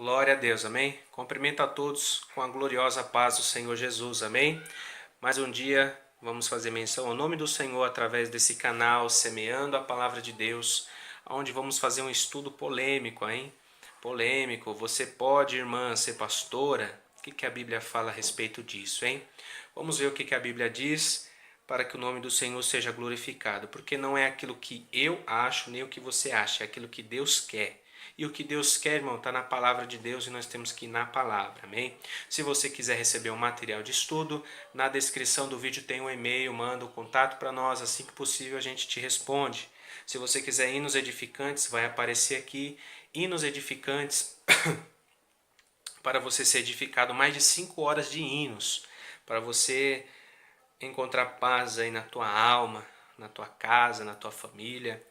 Glória a Deus, amém? Cumprimento a todos com a gloriosa paz do Senhor Jesus, amém? Mais um dia vamos fazer menção ao nome do Senhor através desse canal, semeando a palavra de Deus, onde vamos fazer um estudo polêmico, hein? Polêmico, você pode, irmã, ser pastora? O que a Bíblia fala a respeito disso, hein? Vamos ver o que a Bíblia diz para que o nome do Senhor seja glorificado, porque não é aquilo que eu acho, nem o que você acha, é aquilo que Deus quer. E o que Deus quer, irmão, está na palavra de Deus e nós temos que ir na palavra, amém? Se você quiser receber um material de estudo, na descrição do vídeo tem um e-mail, manda o contato para nós, assim que possível a gente te responde. Se você quiser hinos edificantes, vai aparecer aqui, hinos edificantes, para você ser edificado, mais de 5 horas de hinos, para você encontrar paz aí na tua alma, na tua casa, na tua família,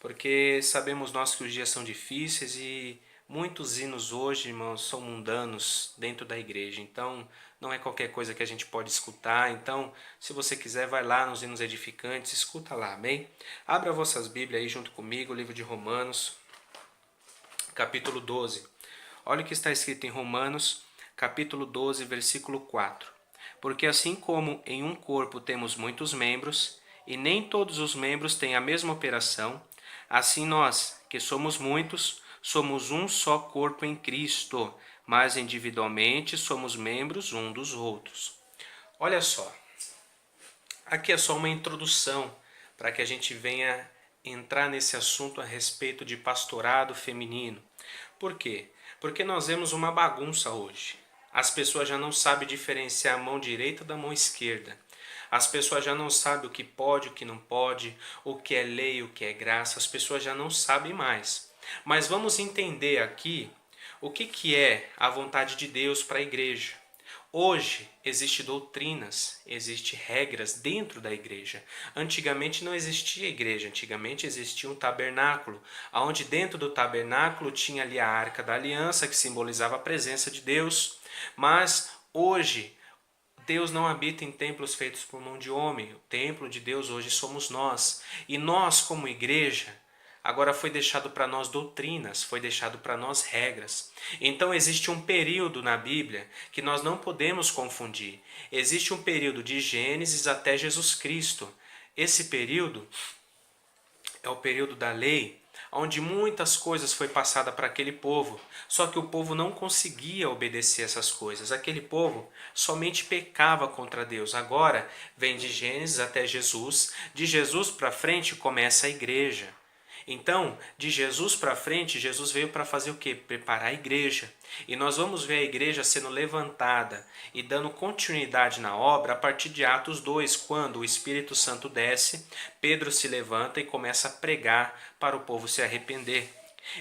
porque sabemos nós que os dias são difíceis e muitos hinos hoje, irmãos, são mundanos dentro da igreja. Então, não é qualquer coisa que a gente pode escutar. Então, se você quiser, vai lá nos hinos edificantes, escuta lá, amém? Abra vossas Bíblias aí junto comigo, o livro de Romanos, capítulo 12. Olha o que está escrito em Romanos, capítulo 12, versículo 4. Porque assim como em um corpo temos muitos membros, e nem todos os membros têm a mesma operação, assim nós, que somos muitos, somos um só corpo em Cristo, mas individualmente somos membros um dos outros. Olha só, aqui é só uma introdução para que a gente venha entrar nesse assunto a respeito de pastorado feminino. Por quê? Porque nós vemos uma bagunça hoje. As pessoas já não sabem diferenciar a mão direita da mão esquerda. As pessoas já não sabem o que pode, o que não pode, o que é lei, o que é graça. As pessoas já não sabem mais. Mas vamos entender aqui o que é a vontade de Deus para a igreja. Hoje existem doutrinas, existem regras dentro da igreja. Antigamente não existia igreja, antigamente existia um tabernáculo, onde dentro do tabernáculo tinha ali a Arca da Aliança, que simbolizava a presença de Deus. Mas hoje Deus não habita em templos feitos por mão de homem. O templo de Deus hoje somos nós. E nós, como igreja, agora foi deixado para nós doutrinas, foi deixado para nós regras. Então existe um período na Bíblia que nós não podemos confundir. Existe um período de Gênesis até Jesus Cristo. Esse período é o período da lei, onde muitas coisas foi passada para aquele povo, só que o povo não conseguia obedecer essas coisas. Aquele povo somente pecava contra Deus. Agora vem de Gênesis até Jesus, de Jesus para frente começa a igreja. Então, de Jesus para frente, Jesus veio para fazer o quê? Preparar a igreja. E nós vamos ver a igreja sendo levantada e dando continuidade na obra a partir de Atos 2, quando o Espírito Santo desce, Pedro se levanta e começa a pregar para o povo se arrepender.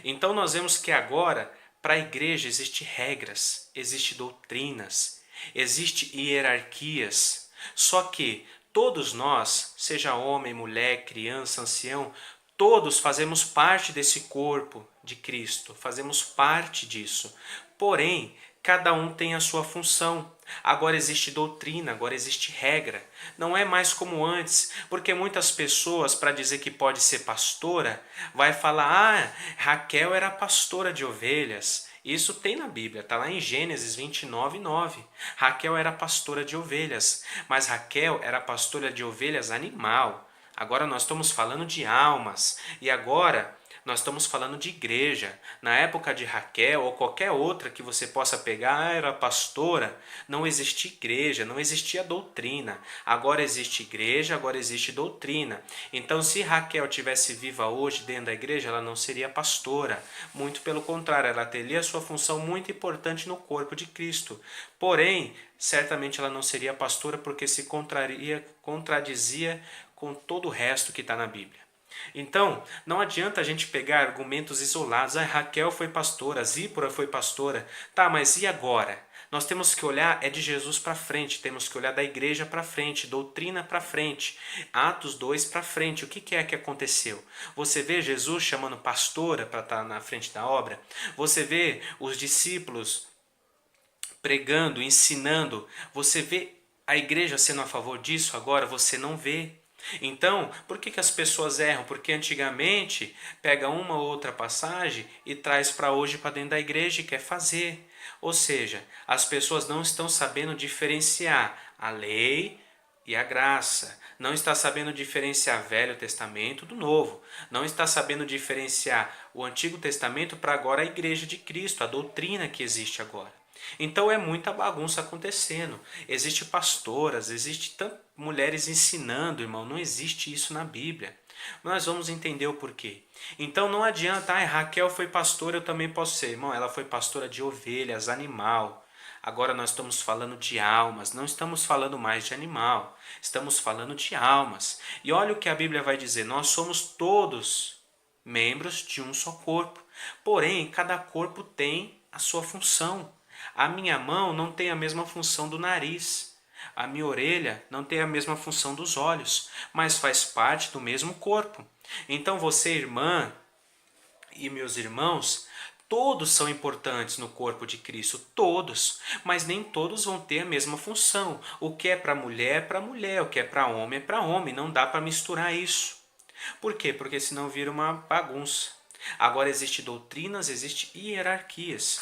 Então nós vemos que agora, para a igreja, existem regras, existem doutrinas, existem hierarquias. Só que todos nós, seja homem, mulher, criança, ancião, todos fazemos parte desse corpo de Cristo, fazemos parte disso. Porém, cada um tem a sua função. Agora existe doutrina, agora existe regra. Não é mais como antes, porque muitas pessoas, para dizer que pode ser pastora, vai falar: ah, Raquel era pastora de ovelhas. Isso tem na Bíblia, está lá em Gênesis 29:9. Raquel era pastora de ovelhas, mas Raquel era pastora de ovelhas animal. Agora nós estamos falando de almas. E agora nós estamos falando de igreja. Na época de Raquel ou qualquer outra que você possa pegar, era pastora, não existia igreja, não existia doutrina. Agora existe igreja, agora existe doutrina. Então, se Raquel tivesse viva hoje dentro da igreja, ela não seria pastora. Muito pelo contrário, ela teria sua função muito importante no corpo de Cristo. Porém, certamente ela não seria pastora porque se contradizia com todo o resto que está na Bíblia. Então, não adianta a gente pegar argumentos isolados. Ah, Raquel foi pastora, Zípora foi pastora. Tá, mas e agora? Nós temos que olhar é de Jesus para frente, temos que olhar da igreja para frente, doutrina para frente, Atos 2 para frente. O que é que aconteceu? Você vê Jesus chamando pastora para estar na frente da obra? Você vê os discípulos pregando, ensinando? Você vê a igreja sendo a favor disso? Agora você não vê. Então, por que as pessoas erram? Porque antigamente pega uma ou outra passagem e traz para hoje para dentro da igreja e quer fazer. Ou seja, as pessoas não estão sabendo diferenciar a lei e a graça. Não está sabendo diferenciar Velho Testamento do Novo. Não está sabendo diferenciar o Antigo Testamento para agora a Igreja de Cristo, a doutrina que existe agora. Então é muita bagunça acontecendo. Existe pastoras, existe mulheres ensinando, irmão. Não existe isso na Bíblia. Nós vamos entender o porquê. Então não adianta, Raquel foi pastora, eu também posso ser. Irmão, ela foi pastora de ovelhas, animal. Agora nós estamos falando de almas, não estamos falando mais de animal. Estamos falando de almas. E olha o que a Bíblia vai dizer: nós somos todos membros de um só corpo. Porém, cada corpo tem a sua função. A minha mão não tem a mesma função do nariz. A minha orelha não tem a mesma função dos olhos, mas faz parte do mesmo corpo. Então você, irmã, e meus irmãos, todos são importantes no corpo de Cristo, todos, mas nem todos vão ter a mesma função. O que é para mulher é para mulher, o que é para homem é para homem, não dá para misturar isso. Por quê? Porque senão vira uma bagunça. Agora existem doutrinas, existem hierarquias.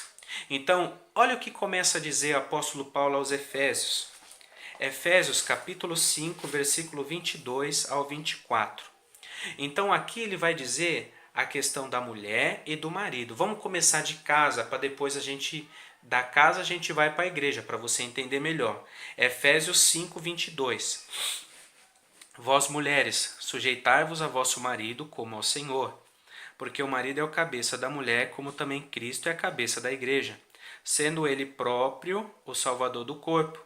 Então, olha o que começa a dizer o apóstolo Paulo aos Efésios. Efésios capítulo 5, versículo 22 ao 24. Então aqui ele vai dizer a questão da mulher e do marido. Vamos começar de casa, para depois da casa a gente vai para a igreja, para você entender melhor. Efésios 5, 22. Vós mulheres, sujeitai-vos a vosso marido como ao Senhor, porque o marido é o cabeça da mulher, como também Cristo é a cabeça da igreja, sendo ele próprio o salvador do corpo.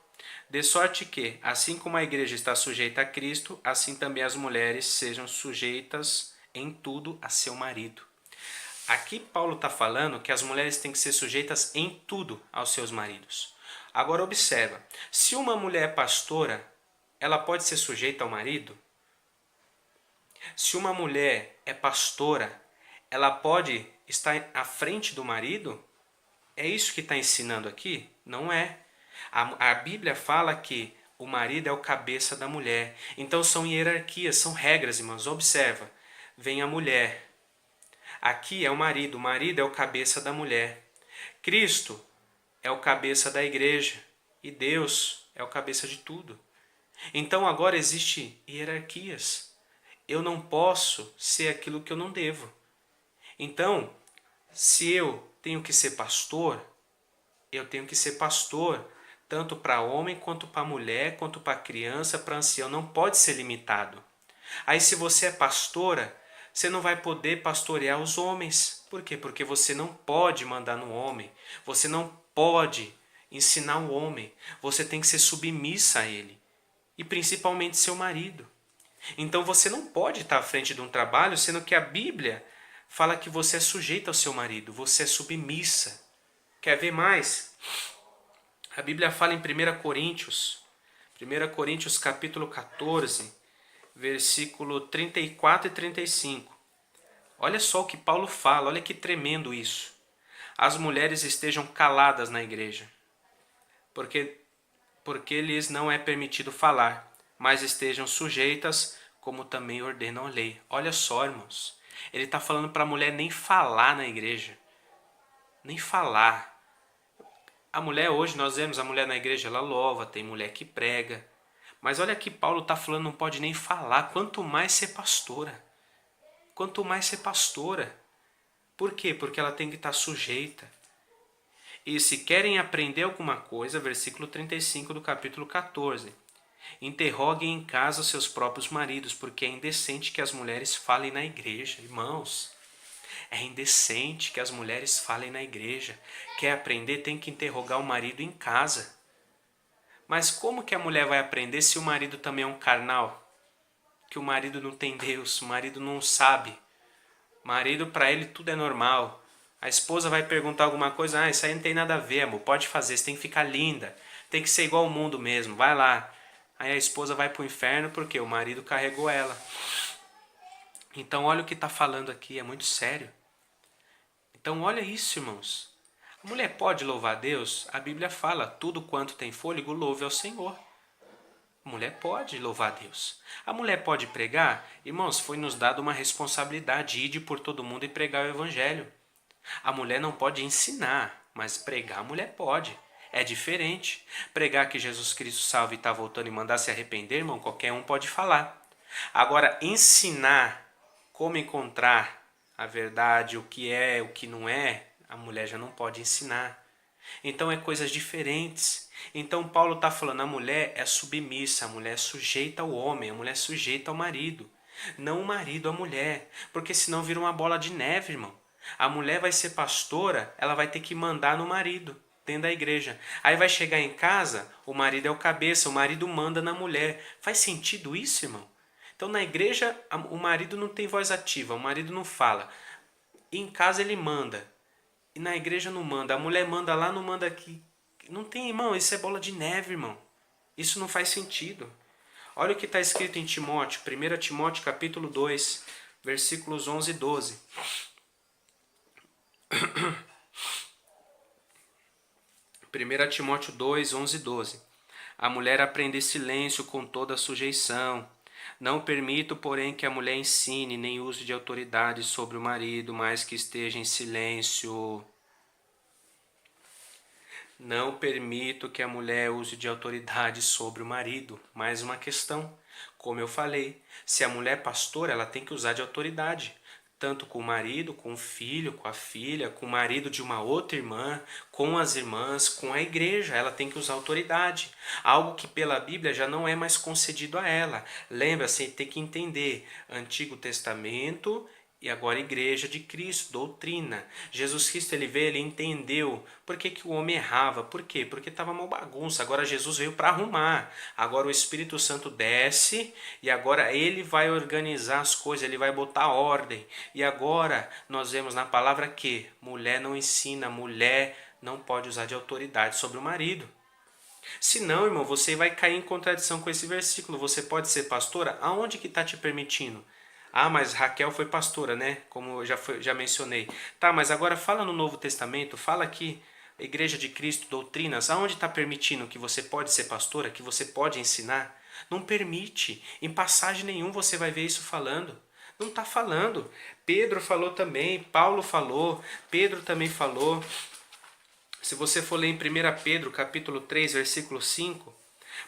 De sorte que, assim como a igreja está sujeita a Cristo, assim também as mulheres sejam sujeitas em tudo a seu marido. Aqui Paulo está falando que as mulheres têm que ser sujeitas em tudo aos seus maridos. Agora observa, se uma mulher é pastora, ela pode ser sujeita ao marido? Se uma mulher é pastora, ela pode estar à frente do marido? É isso que está ensinando aqui? Não é. A Bíblia fala que o marido é o cabeça da mulher. Então são hierarquias, são regras, irmãos. Observa. Vem a mulher. Aqui é o marido é o cabeça da mulher. Cristo é o cabeça da igreja. E Deus é o cabeça de tudo. Então agora existe hierarquias. Eu não posso ser aquilo que eu não devo. Então, se eu tenho que ser pastor, eu tenho que ser pastor tanto para homem, quanto para mulher, quanto para criança, para ancião. Não pode ser limitado. Aí se você é pastora, você não vai poder pastorear os homens. Por quê? Porque você não pode mandar no homem. Você não pode ensinar o homem. Você tem que ser submissa a ele. E principalmente seu marido. Então você não pode estar à frente de um trabalho, sendo que a Bíblia fala que você é sujeita ao seu marido. Você é submissa. Quer ver mais? A Bíblia fala em 1 Coríntios capítulo 14, versículo 34 e 35. Olha só o que Paulo fala, olha que tremendo isso. As mulheres estejam caladas na igreja, porque lhes não é permitido falar, mas estejam sujeitas, como também ordena a lei. Olha só, irmãos, ele está falando para a mulher nem falar na igreja, nem falar. A mulher hoje, nós vemos a mulher na igreja, ela louva, tem mulher que prega. Mas olha que Paulo está falando, não pode nem falar, quanto mais ser pastora. Quanto mais ser pastora. Por quê? Porque ela tem que estar sujeita. E se querem aprender alguma coisa, versículo 35 do capítulo 14. Interroguem em casa os seus próprios maridos, porque é indecente que as mulheres falem na igreja. Irmãos, é indecente que as mulheres falem na igreja. Quer aprender, tem que interrogar o marido em casa. Mas como que a mulher vai aprender se o marido também é um carnal? Que o marido não tem Deus, o marido não sabe. O marido, para ele, tudo é normal. A esposa vai perguntar alguma coisa, isso aí não tem nada a ver, amor, pode fazer, você tem que ficar linda. Tem que ser igual ao mundo mesmo, vai lá. Aí a esposa vai para o inferno porque o marido carregou ela. Então olha o que está falando aqui, é muito sério. Então olha isso, irmãos. A mulher pode louvar a Deus? A Bíblia fala, tudo quanto tem fôlego, louve ao Senhor. mulher pode louvar a Deus. A mulher pode pregar? Irmãos, foi nos dado uma responsabilidade, ide por todo mundo e pregar o evangelho. A mulher não pode ensinar, mas pregar a mulher pode. É diferente. Pregar que Jesus Cristo salva e está voltando e mandar se arrepender, irmão, qualquer um pode falar. Agora, ensinar como encontrar a verdade, o que é, o que não é, a mulher já não pode ensinar. Então é coisas diferentes. Então Paulo está falando, a mulher é submissa, a mulher é sujeita ao homem, a mulher é sujeita ao marido. Não o marido à mulher, porque senão vira uma bola de neve, irmão. A mulher vai ser pastora, ela vai ter que mandar no marido, dentro da igreja. Aí vai chegar em casa, o marido é o cabeça, o marido manda na mulher. Faz sentido isso, irmão? Então na igreja o marido não tem voz ativa, o marido não fala. Em casa ele manda. E na igreja não manda. A mulher manda lá, não manda aqui. Não tem, irmão. Isso é bola de neve, irmão. Isso não faz sentido. Olha o que está escrito em Timóteo. 1 Timóteo capítulo 2, versículos 11 e 12. 1 Timóteo 2, 11 e 12. A mulher aprende silêncio com toda sujeição. Não permito, porém, que a mulher ensine, nem use de autoridade sobre o marido, mas que esteja em silêncio. Não permito que a mulher use de autoridade sobre o marido. Mais uma questão. Como eu falei, se a mulher é pastora, ela tem que usar de autoridade. Tanto com o marido, com o filho, com a filha, com o marido de uma outra irmã, com as irmãs, com a igreja. Ela tem que usar autoridade. Algo que pela Bíblia já não é mais concedido a ela. Lembra-se, tem que entender Antigo Testamento e agora Igreja de Cristo, doutrina. Jesus Cristo, ele veio, ele entendeu por que o homem errava. Por quê? Porque estava uma bagunça. Agora Jesus veio para arrumar. Agora o Espírito Santo desce e agora ele vai organizar as coisas, ele vai botar ordem. E agora nós vemos na palavra que mulher não ensina, mulher não pode usar de autoridade sobre o marido. Se não, irmão, você vai cair em contradição com esse versículo. Você pode ser pastora? Aonde que está te permitindo? Ah, mas Raquel foi pastora, né? Como eu já mencionei. Tá, mas agora fala no Novo Testamento, fala aqui, Igreja de Cristo, doutrinas, aonde está permitindo que você pode ser pastora, que você pode ensinar? Não permite. Em passagem nenhum você vai ver isso falando. Não está falando. Pedro falou também, Paulo falou, Pedro também falou. Se você for ler em 1 Pedro, capítulo 3, versículo 5...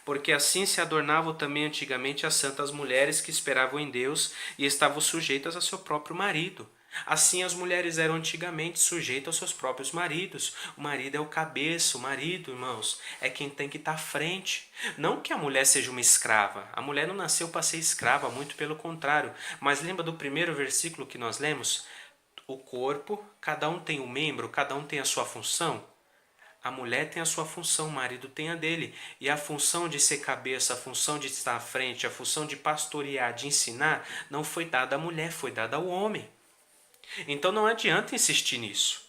Porque assim se adornavam também antigamente as santas mulheres que esperavam em Deus e estavam sujeitas a seu próprio marido. Assim as mulheres eram antigamente sujeitas aos seus próprios maridos. O marido é o cabeça, o marido, irmãos, é quem tem que estar à frente. Não que a mulher seja uma escrava. A mulher não nasceu para ser escrava, muito pelo contrário. Mas lembra do primeiro versículo que nós lemos? O corpo, cada um tem um membro, cada um tem a sua função. A mulher tem a sua função, o marido tem a dele. E a função de ser cabeça, a função de estar à frente, a função de pastorear, de ensinar, não foi dada à mulher, foi dada ao homem. Então não adianta insistir nisso.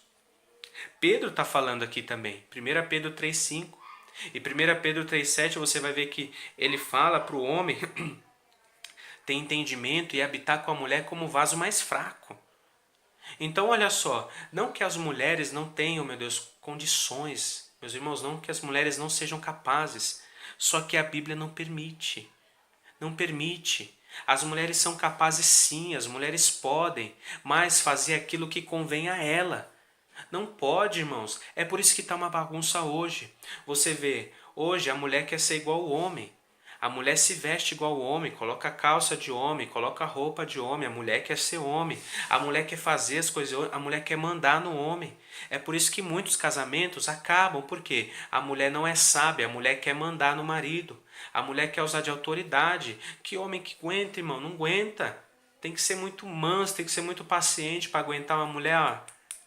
Pedro está falando aqui também, 1 Pedro 3,5. E 1 Pedro 3,7 você vai ver que ele fala para o homem ter entendimento e habitar com a mulher como vaso mais fraco. Então olha só, não que as mulheres não tenham, meu Deus, condições, meus irmãos, não que as mulheres não sejam capazes, só que a Bíblia não permite, não permite. As mulheres são capazes sim, as mulheres podem, mas fazer aquilo que convém a ela. Não pode, irmãos, é por isso que está uma bagunça hoje. Você vê, hoje a mulher quer ser igual ao homem. A mulher se veste igual ao homem, coloca calça de homem, coloca roupa de homem. A mulher quer ser homem, a mulher quer fazer as coisas, a mulher quer mandar no homem. É por isso que muitos casamentos acabam, porque a mulher não é sábia, a mulher quer mandar no marido. A mulher quer usar de autoridade. Que homem que aguenta, irmão? Não aguenta. Tem que ser muito manso, tem que ser muito paciente para aguentar uma mulher, ó,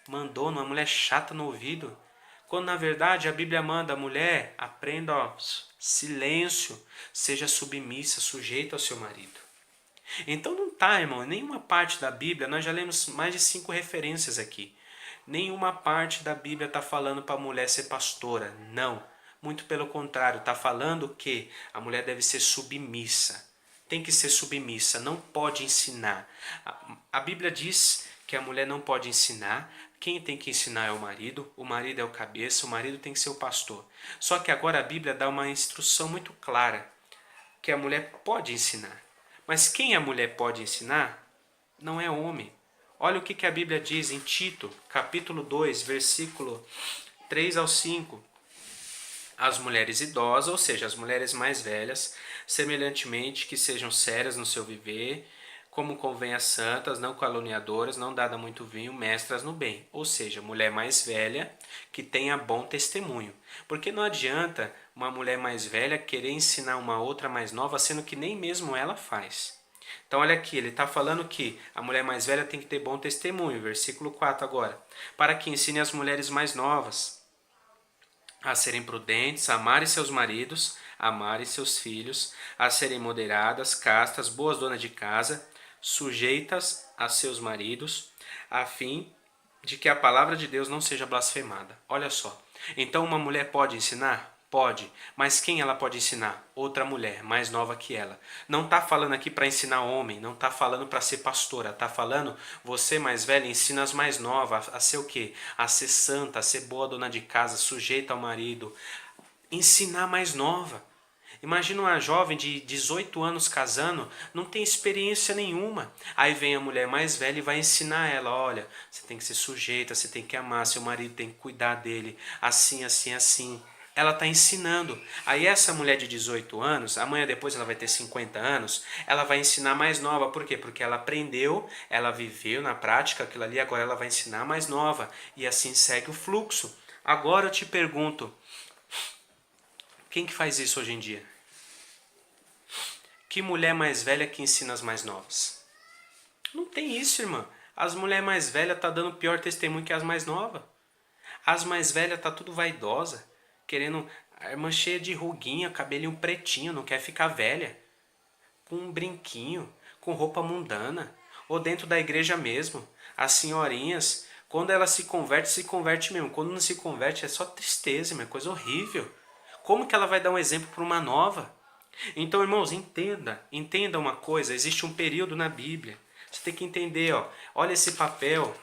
mandona, uma mulher chata no ouvido. Quando na verdade a Bíblia manda a mulher, aprenda, ó, silêncio, seja submissa, sujeita ao seu marido. Então não tá, irmão, em nenhuma parte da Bíblia, nós já lemos mais de 5 referências aqui. Nenhuma parte da Bíblia está falando para a mulher ser pastora, não. Muito pelo contrário, está falando que a mulher deve ser submissa. Tem que ser submissa, não pode ensinar. A Bíblia diz que a mulher não pode ensinar. Quem tem que ensinar é o marido é o cabeça, o marido tem que ser o pastor. Só que agora a Bíblia dá uma instrução muito clara, porque a mulher pode ensinar. Mas quem a mulher pode ensinar não é homem. Olha o que a Bíblia diz em Tito, capítulo 2, versículo 3 ao 5. As mulheres idosas, ou seja, as mulheres mais velhas, semelhantemente que sejam sérias no seu viver, como convém às santas, não caluniadoras, não dada muito vinho, mestras no bem. Ou seja, mulher mais velha que tenha bom testemunho. Porque não adianta uma mulher mais velha querer ensinar uma outra mais nova, sendo que nem mesmo ela faz. Então olha aqui, ele está falando que a mulher mais velha tem que ter bom testemunho, versículo 4 agora, para que ensine as mulheres mais novas a serem prudentes, a amarem seus maridos, a amarem seus filhos, a serem moderadas, castas, boas donas de casa, sujeitas a seus maridos, a fim de que a palavra de Deus não seja blasfemada. Olha só, então uma mulher pode ensinar? Pode, mas quem ela pode ensinar? Outra mulher, mais nova que ela. Não está falando aqui para ensinar homem, não está falando para ser pastora, está falando você mais velha ensina as mais novas a ser o quê? A ser santa, a ser boa dona de casa, sujeita ao marido. Ensinar mais nova. Imagina uma jovem de 18 anos casando, não tem experiência nenhuma. Aí vem a mulher mais velha e vai ensinar ela, olha, você tem que ser sujeita, você tem que amar, seu marido tem que cuidar dele, assim, assim, assim. Ela está ensinando. Aí essa mulher de 18 anos, amanhã depois ela vai ter 50 anos, ela vai ensinar mais nova. Por quê? Porque ela aprendeu, ela viveu na prática aquilo ali, agora ela vai ensinar mais nova. E assim segue o fluxo. Agora eu te pergunto, quem que faz isso hoje em dia? Que mulher mais velha que ensina as mais novas? Não tem isso, irmã. As mulheres mais velhas tá dando pior testemunho que as mais novas. As mais velhas tá tudo vaidosa, querendo a irmã cheia de ruguinha, cabelinho pretinho, não quer ficar velha, com um brinquinho, com roupa mundana, ou dentro da igreja mesmo. As senhorinhas, quando ela se converte mesmo. Quando não se converte é só tristeza, é coisa horrível. Como que ela vai dar um exemplo para uma nova? Então, irmãos, entenda uma coisa, existe um período na Bíblia. Você tem que entender, ó, olha esse papel.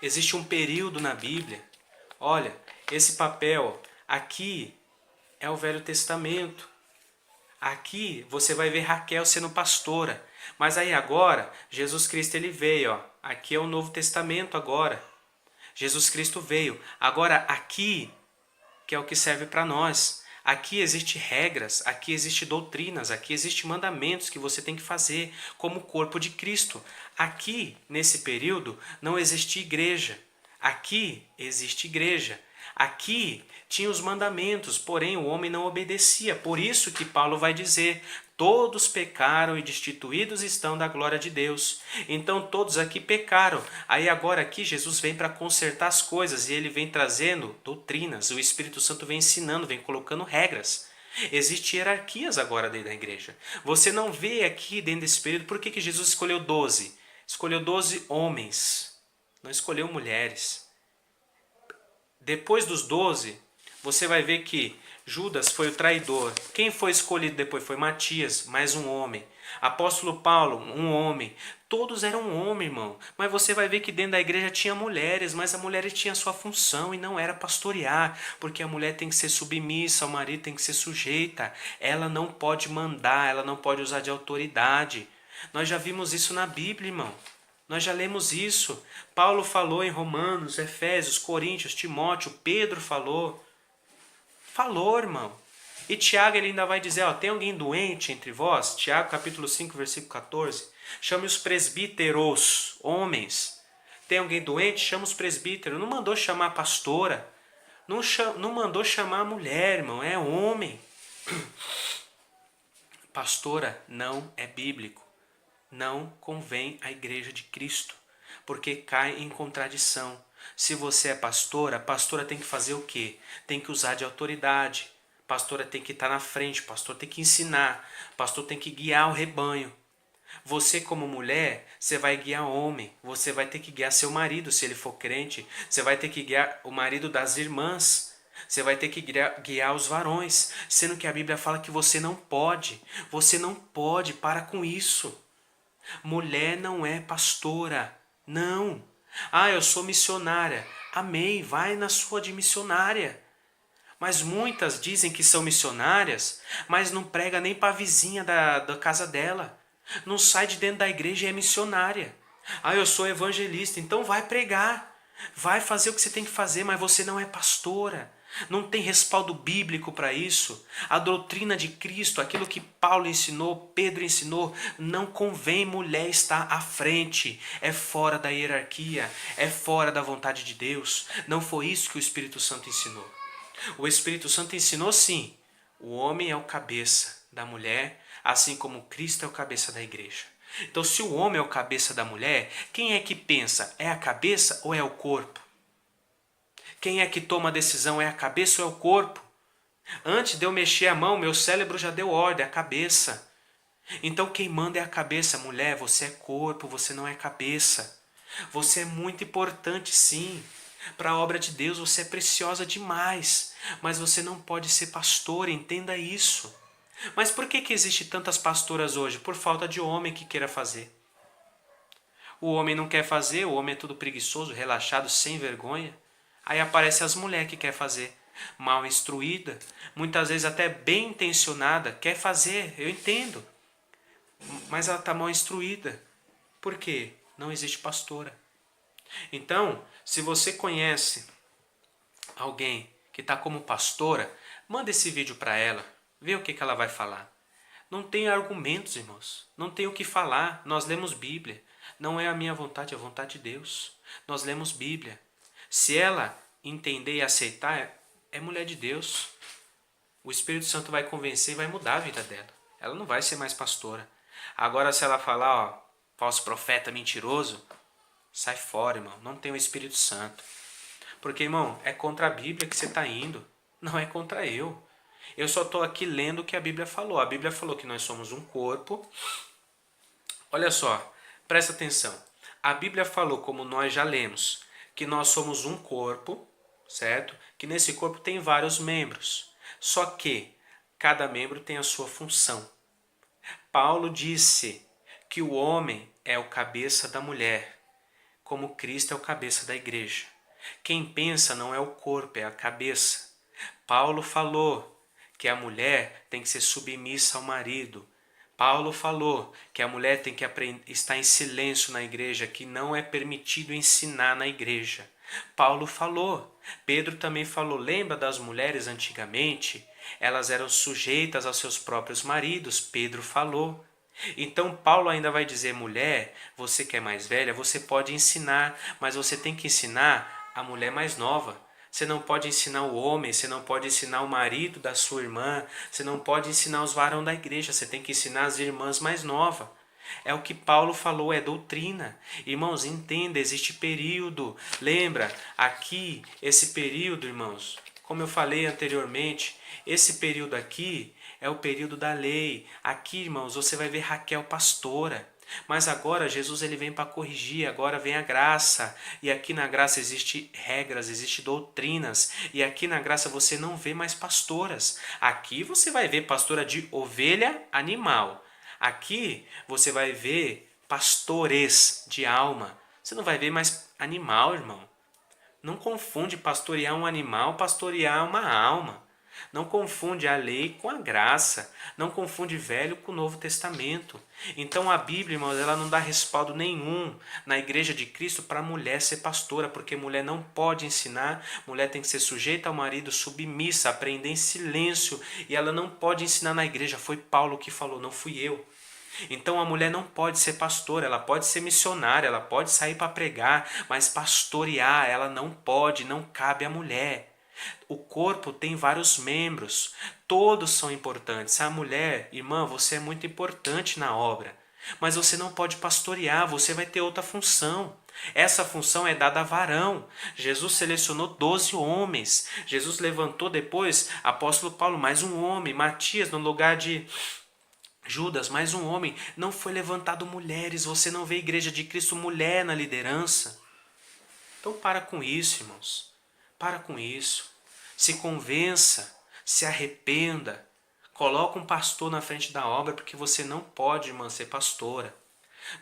Existe um período na Bíblia. Olha, esse papel aqui é o Velho Testamento. Aqui você vai ver Raquel sendo pastora. Mas aí agora, Jesus Cristo ele veio, ó. Aqui é o Novo Testamento agora. Jesus Cristo veio. Agora aqui, que é o que serve para nós. Aqui existem regras, aqui existem doutrinas, aqui existem mandamentos que você tem que fazer como corpo de Cristo. Aqui, nesse período, não existia igreja. Aqui existe igreja. Aqui tinha os mandamentos, porém o homem não obedecia. Por isso que Paulo vai dizer, todos pecaram e destituídos estão da glória de Deus. Então todos aqui pecaram. Aí agora aqui Jesus vem para consertar as coisas e ele vem trazendo doutrinas. O Espírito Santo vem ensinando, vem colocando regras. Existem hierarquias agora dentro da igreja. Você não vê aqui dentro desse período, por que Jesus escolheu 12? Escolheu 12 homens, não escolheu mulheres. Depois dos 12, você vai ver que Judas foi o traidor. Quem foi escolhido depois foi Matias, mais um homem. Apóstolo Paulo, um homem. Todos eram homens, irmão. Mas você vai ver que dentro da igreja tinha mulheres, mas a mulher tinha sua função e não era pastorear, porque a mulher tem que ser submissa, o marido tem que ser sujeita. Ela não pode mandar, ela não pode usar de autoridade. Nós já vimos isso na Bíblia, irmão. Nós já lemos isso. Paulo falou em Romanos, Efésios, Coríntios, Timóteo, Pedro falou. Falou, irmão. E Tiago ele ainda vai dizer, ó, tem alguém doente entre vós? Tiago capítulo 5, versículo 14. Chame os presbíteros, homens. Tem alguém doente? Chama os presbíteros. Não mandou chamar a pastora. Não mandou chamar a mulher, irmão. É homem. Pastora não é bíblico. Não convém à igreja de Cristo, porque cai em contradição. Se você é pastora, a pastora tem que fazer o quê? Tem que usar de autoridade. A pastora tem que estar na frente, o pastor tem que ensinar, o pastor tem que guiar o rebanho. Você como mulher, você vai guiar homem, você vai ter que guiar seu marido se ele for crente, você vai ter que guiar o marido das irmãs, você vai ter que guiar os varões, sendo que a Bíblia fala que você não pode, para com isso. Mulher não é pastora, não. Ah, eu sou missionária. Amém, vai na sua de missionária. Mas muitas dizem que são missionárias, mas não prega nem para a vizinha da casa dela. Não sai de dentro da igreja e é missionária. Ah, eu sou evangelista, então vai pregar. Vai fazer o que você tem que fazer, mas você não é pastora. Não tem respaldo bíblico para isso. A doutrina de Cristo, aquilo que Paulo ensinou, Pedro ensinou, não convém mulher estar à frente. É fora da hierarquia, é fora da vontade de Deus. Não foi isso que o Espírito Santo ensinou. O Espírito Santo ensinou sim, o homem é o cabeça da mulher, assim como Cristo é o cabeça da igreja. Então, se o homem é o cabeça da mulher, quem é que pensa? É a cabeça ou é o corpo? Quem é que toma a decisão? É a cabeça ou é o corpo? Antes de eu mexer a mão, meu cérebro já deu ordem, a cabeça. Então quem manda é a cabeça. Mulher, você é corpo, você não é cabeça. Você é muito importante sim. Para a obra de Deus você é preciosa demais. Mas você não pode ser pastora, entenda isso. Mas por que existe tantas pastoras hoje? Por falta de homem que queira fazer. O homem não quer fazer, o homem é tudo preguiçoso, relaxado, sem vergonha. Aí aparece as mulheres que quer fazer. Mal instruída, muitas vezes até bem intencionada, quer fazer, eu entendo. Mas ela está mal instruída. Por quê? Não existe pastora. Então, se você conhece alguém que está como pastora, manda esse vídeo para ela, vê o que ela vai falar. Não tem argumentos, irmãos. Não tem o que falar. Nós lemos Bíblia. Não é a minha vontade, é a vontade de Deus. Nós lemos Bíblia. Se ela entender e aceitar, é mulher de Deus. O Espírito Santo vai convencer e vai mudar a vida dela. Ela não vai ser mais pastora. Agora, se ela falar, ó, falso profeta, mentiroso, sai fora, irmão. Não tem o Espírito Santo. Porque, irmão, é contra a Bíblia que você está indo. Não é contra eu. Eu só estou aqui lendo o que a Bíblia falou. A Bíblia falou que nós somos um corpo. Olha só, presta atenção. A Bíblia falou, como nós já lemos, que nós somos um corpo, certo? Que nesse corpo tem vários membros. Só que cada membro tem a sua função. Paulo disse que o homem é o cabeça da mulher, como Cristo é o cabeça da igreja. Quem pensa não é o corpo, é a cabeça. Paulo falou que a mulher tem que ser submissa ao marido. Paulo falou que a mulher tem que estar em silêncio na igreja, que não é permitido ensinar na igreja. Paulo falou. Pedro também falou. Lembra das mulheres antigamente? Elas eram sujeitas aos seus próprios maridos. Pedro falou. Então Paulo ainda vai dizer, mulher, você que é mais velha, você pode ensinar, mas você tem que ensinar a mulher mais nova. Você não pode ensinar o homem, você não pode ensinar o marido da sua irmã, você não pode ensinar os varões da igreja, você tem que ensinar as irmãs mais novas. É o que Paulo falou, é doutrina. Irmãos, entenda, existe período. Lembra, aqui, esse período, irmãos, como eu falei anteriormente, esse período aqui é o período da lei. Aqui, irmãos, você vai ver Raquel pastora. Mas agora Jesus ele vem para corrigir, agora vem a graça. E aqui na graça existe regras, existe doutrinas. E aqui na graça você não vê mais pastoras. Aqui você vai ver pastora de ovelha animal. Aqui você vai ver pastores de alma. Você não vai ver mais animal, irmão. Não confunde pastorear um animal, pastorear uma alma. Não confunde a lei com a graça. Não confunde velho com o Novo Testamento. Então a Bíblia, irmãos, ela não dá respaldo nenhum na igreja de Cristo para a mulher ser pastora, porque mulher não pode ensinar, mulher tem que ser sujeita ao marido, submissa, aprender em silêncio, e ela não pode ensinar na igreja. Foi Paulo que falou, não fui eu. Então a mulher não pode ser pastora, ela pode ser missionária, ela pode sair para pregar, mas pastorear ela não pode, não cabe à mulher. O corpo tem vários membros, todos são importantes. A mulher, irmã, você é muito importante na obra, mas você não pode pastorear, você vai ter outra função. Essa função é dada a varão. Jesus selecionou 12 homens. Jesus levantou depois, apóstolo Paulo, mais um homem, Matias, no lugar de Judas, mais um homem. Não foi levantado mulheres, você não vê a igreja de Cristo mulher na liderança. Então para com isso, irmãos. Para com isso. Se convença, se arrependa. Coloca um pastor na frente da obra, porque você não pode, irmã, ser pastora.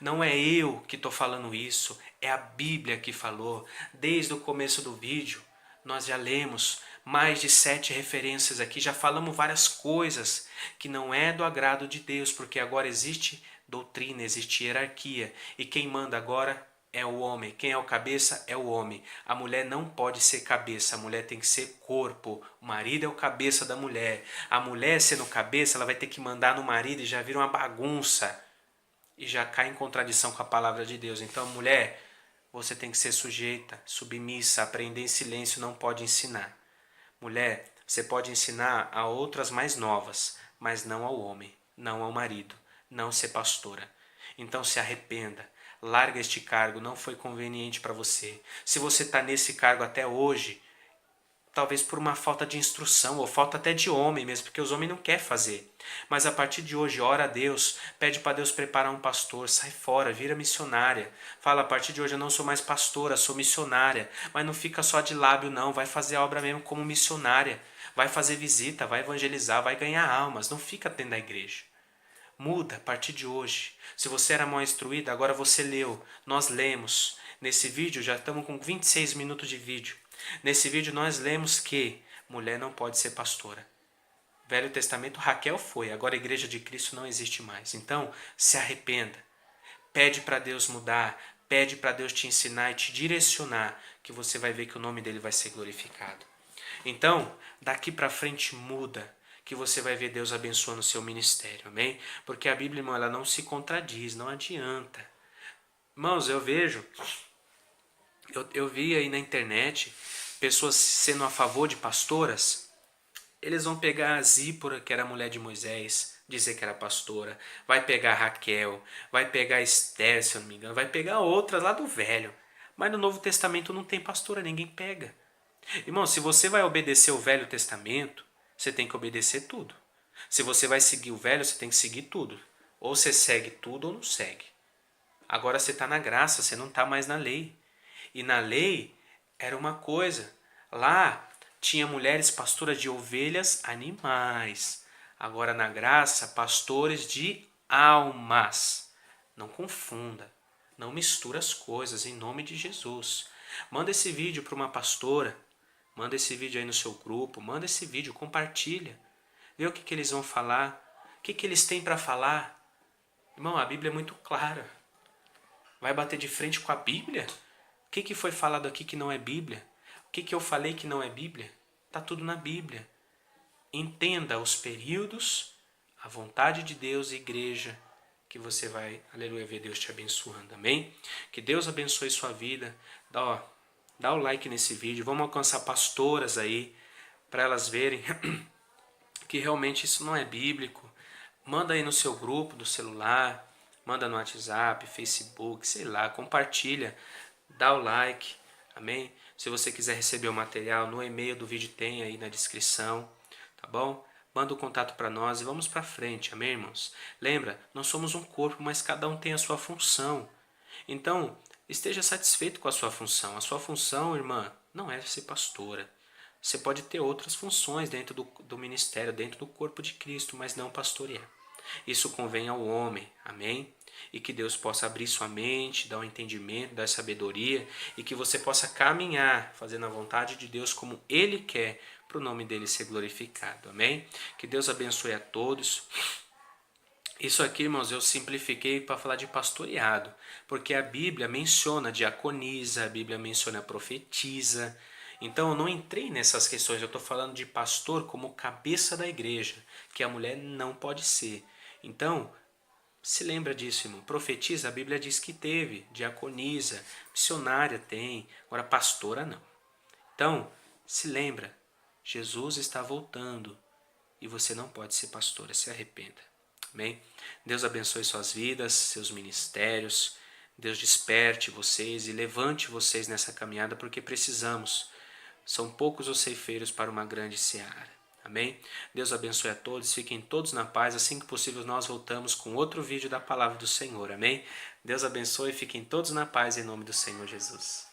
Não é eu que estou falando isso, é a Bíblia que falou. Desde o começo do vídeo, nós já lemos. mais de 7 referências aqui, já falamos várias coisas que não é do agrado de Deus, porque agora existe doutrina, existe hierarquia, e quem manda agora é o homem, quem é o cabeça é o homem. A mulher não pode ser cabeça, a mulher tem que ser corpo, o marido é o cabeça da mulher. A mulher sendo cabeça, ela vai ter que mandar no marido e já vira uma bagunça, e já cai em contradição com a palavra de Deus. Então, mulher, você tem que ser sujeita, submissa, aprender em silêncio, não pode ensinar. Mulher, você pode ensinar a outras mais novas, mas não ao homem, não ao marido, não ser pastora. Então se arrependa, larga este cargo, não foi conveniente para você. Se você está nesse cargo até hoje, talvez por uma falta de instrução, ou falta até de homem mesmo, porque os homens não querem fazer. Mas a partir de hoje, ora a Deus, pede para Deus preparar um pastor, sai fora, vira missionária. Fala, a partir de hoje eu não sou mais pastora, sou missionária. Mas não fica só de lábio não, vai fazer a obra mesmo como missionária. Vai fazer visita, vai evangelizar, vai ganhar almas, não fica dentro da igreja. Muda a partir de hoje. Se você era mal instruída, agora você leu, nós lemos. Nesse vídeo, já estamos com 26 minutos de vídeo. Nesse vídeo nós lemos que mulher não pode ser pastora. Velho Testamento, Raquel foi, agora a igreja de Cristo não existe mais. Então, se arrependa. Pede para Deus mudar, pede para Deus te ensinar e te direcionar, que você vai ver que o nome dele vai ser glorificado. Então, daqui para frente muda, que você vai ver Deus abençoando o seu ministério, amém? Porque a Bíblia, irmão, ela não se contradiz, não adianta. Irmãos, eu vejo, eu vi aí na internet pessoas sendo a favor de pastoras. Eles vão pegar a Zípora, que era a mulher de Moisés, dizer que era pastora. Vai pegar a Raquel, vai pegar a Esther, se eu não me engano, vai pegar outras lá do Velho. Mas no Novo Testamento não tem pastora, ninguém pega. Irmão, se você vai obedecer o Velho Testamento, você tem que obedecer tudo. Se você vai seguir o Velho, você tem que seguir tudo. Ou você segue tudo ou não segue. Agora você está na graça, você não está mais na lei. E na lei era uma coisa. Lá tinha mulheres pastoras de ovelhas, animais. Agora na graça, pastores de almas. Não confunda. Não mistura as coisas em nome de Jesus. Manda esse vídeo para uma pastora. Manda esse vídeo aí no seu grupo. Manda esse vídeo, compartilha. Vê o que eles vão falar. O que eles têm para falar. Irmão, a Bíblia é muito clara. Vai bater de frente com a Bíblia? O que foi falado aqui que não é Bíblia? O que eu falei que não é Bíblia? Está tudo na Bíblia. Entenda os períodos, a vontade de Deus e igreja, que você vai, aleluia, ver Deus te abençoando, amém? Que Deus abençoe sua vida. Dá o like nesse vídeo. Vamos alcançar pastoras aí, para elas verem que realmente isso não é bíblico. Manda aí no seu grupo do celular, manda no WhatsApp, Facebook, sei lá, compartilha, dá o like, amém? Se você quiser receber o material, no e-mail do vídeo tem aí na descrição, tá bom? Manda o contato para nós e vamos para frente, amém, irmãos? Lembra, nós somos um corpo, mas cada um tem a sua função. Então, esteja satisfeito com a sua função. A sua função, irmã, não é ser pastora. Você pode ter outras funções dentro do ministério, dentro do corpo de Cristo, mas não pastorear. Isso convém ao homem, amém? E que Deus possa abrir sua mente, dar um entendimento, dar sabedoria, e que você possa caminhar, fazendo a vontade de Deus como Ele quer, para o nome dEle ser glorificado, amém? Que Deus abençoe a todos. Isso aqui, irmãos, eu simplifiquei para falar de pastoreado, porque a Bíblia menciona diaconisa, a Bíblia menciona profetisa. Então eu não entrei nessas questões, eu estou falando de pastor como cabeça da igreja, que a mulher não pode ser. Então, se lembra disso, irmão. Profetiza, a Bíblia diz que teve, diaconisa, missionária tem, agora pastora não. Então, se lembra, Jesus está voltando e você não pode ser pastora, se arrependa. Amém? Deus abençoe suas vidas, seus ministérios. Deus desperte vocês e levante vocês nessa caminhada, porque precisamos. São poucos os ceifeiros para uma grande seara. Amém? Deus abençoe a todos, fiquem todos na paz. Assim que possível nós voltamos com outro vídeo da palavra do Senhor. Amém? Deus abençoe, fiquem todos na paz em nome do Senhor Jesus.